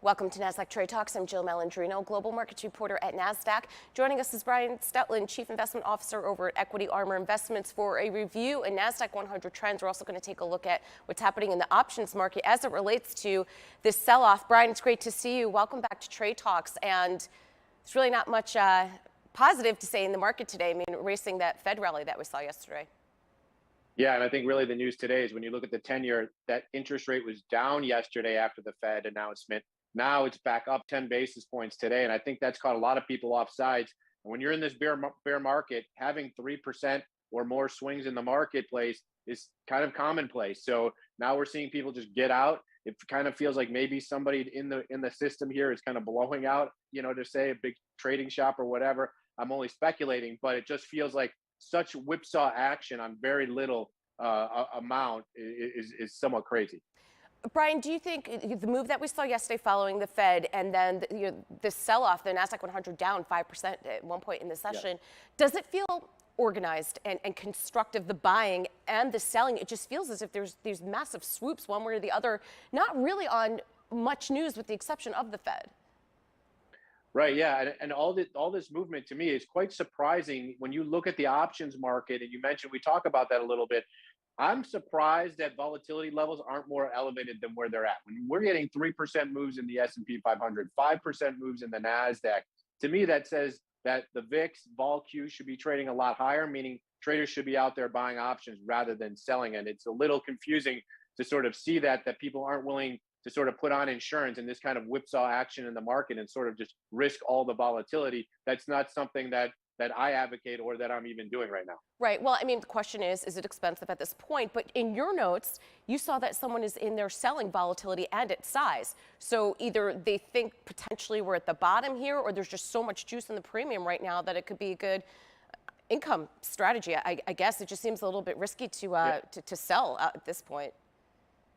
Welcome to Nasdaq Trade Talks. I'm Jill Malandrino, global markets reporter at Nasdaq. Joining us is Brian Stutland, Chief Investment Officer over at Equity Armor Investments, for a review in Nasdaq 100 trends. We're also going to take a look at what's happening in the options market as it relates to this sell-off. Brian, it's great to see you. Welcome back to Trade Talks. And it's really not much positive to say in the market today. I mean, erasing that Fed rally that we saw yesterday. Yeah, and I think really the news today is when you look at the 10-year, that interest rate was down yesterday after the Fed announcement. Now it's back up 10 basis points today, and I think that's caught a lot of people off sides. And when you're in this bear market, having 3% or more swings in the marketplace is kind of commonplace. So now we're seeing people just get out. It kind of feels like maybe somebody in the system here is kind of blowing out, to say a big trading shop or whatever. I'm only speculating, but it just feels like such whipsaw action on very little amount is somewhat crazy. Brian, do you think the move that we saw yesterday following the Fed and then the sell-off, the Nasdaq 100 down 5% at one point in the session, does it feel organized and constructive, the buying and the selling? It just feels as if there's these massive swoops one way or the other, not really on much news with the exception of the Fed. Right, yeah, and all this movement to me is quite surprising when you look at the options market, and you mentioned, we talk about that a little bit. I'm surprised that volatility levels aren't more elevated than where they're at. When we're getting 3% moves in the S&P 500, 5% moves in the Nasdaq, to me that says that the VIX vol Q should be trading a lot higher, meaning traders should be out there buying options rather than selling. And it's a little confusing to sort of see that people aren't willing to sort of put on insurance in this kind of whipsaw action in the market and sort of just risk all the volatility. That's not something that I advocate or that I'm even doing right now. Right. Well, I mean, the question is it expensive at this point? But in your notes, you saw that someone is in there selling volatility and its size. So either they think potentially we're at the bottom here, or there's just so much juice in the premium right now that it could be a good income strategy. I guess it just seems a little bit risky to sell at this point.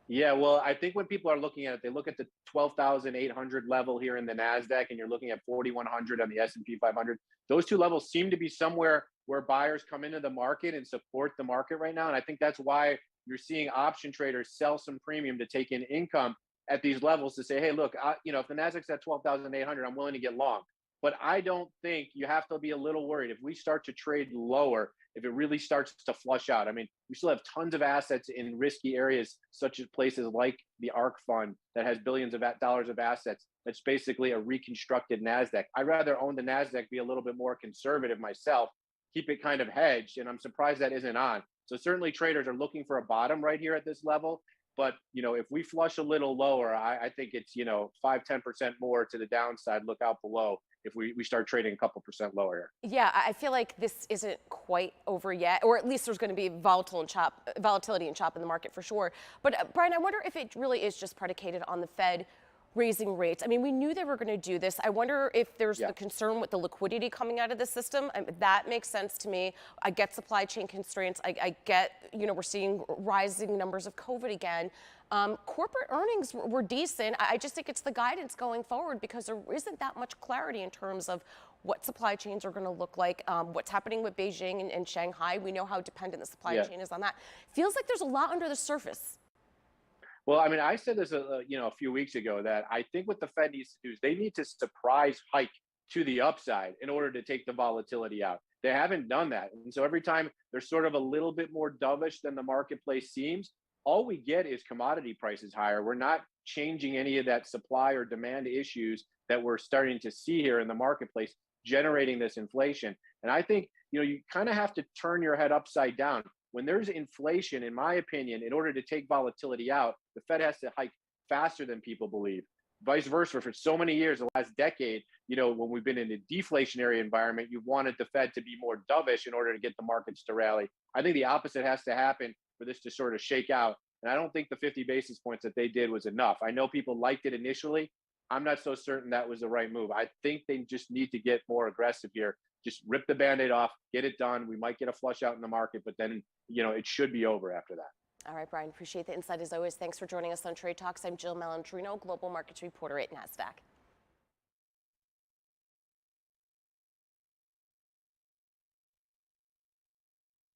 Yeah, well, I think when people are looking at it, they look at the 12,800 level here in the Nasdaq, and you're looking at 4,100 on the S&P 500. Those two levels seem to be somewhere where buyers come into the market and support the market right now. And I think that's why you're seeing option traders sell some premium to take in income at these levels to say, hey, look, if the Nasdaq's at 12,800, I'm willing to get long. But I don't think you have to be a little worried if we start to trade lower, if it really starts to flush out. I mean, we still have tons of assets in risky areas, such as places like the ARK fund that has billions of dollars of assets. That's basically a reconstructed Nasdaq. I'd rather own the Nasdaq, be a little bit more conservative myself, keep it kind of hedged, and I'm surprised that isn't on. So certainly traders are looking for a bottom right here at this level. But, if we flush a little lower, I think it's, 5-10% more to the downside. Look out below if we start trading a couple percent lower here. Yeah, I feel like this isn't quite over yet, or at least there's going to be volatility and chop in the market for sure. But Brian, I wonder if it really is just predicated on the Fed raising rates. I mean, we knew they were going to do this. I wonder if there's the concern with the liquidity coming out of the system. That makes sense to me. I get supply chain constraints. I get, we're seeing rising numbers of COVID again. Corporate earnings were decent. I just think it's the guidance going forward because there isn't that much clarity in terms of what supply chains are going to look like, what's happening with Beijing and Shanghai. We know how dependent the supply chain is on that. Feels like there's a lot under the surface. Well, I mean, I said this, a few weeks ago that I think what the Fed needs to do is they need to surprise hike to the upside in order to take the volatility out. They haven't done that. And so every time they're sort of a little bit more dovish than the marketplace seems, all we get is commodity prices higher. We're not changing any of that supply or demand issues that we're starting to see here in the marketplace, generating this inflation. And I think, you kind of have to turn your head upside down. When there's inflation, in my opinion, in order to take volatility out, the Fed has to hike faster than people believe. Vice versa, for so many years, the last decade, when we've been in a deflationary environment, you've wanted the Fed to be more dovish in order to get the markets to rally. I think the opposite has to happen for this to sort of shake out. And I don't think the 50 basis points that they did was enough. I know people liked it initially. I'm not so certain that was the right move. I think they just need to get more aggressive here. Just rip the Band-Aid off, get it done. We might get a flush out in the market, but then, it should be over after that. All right, Brian, appreciate the insight as always. Thanks for joining us on Trade Talks. I'm Jill Malandrino, global markets reporter at Nasdaq.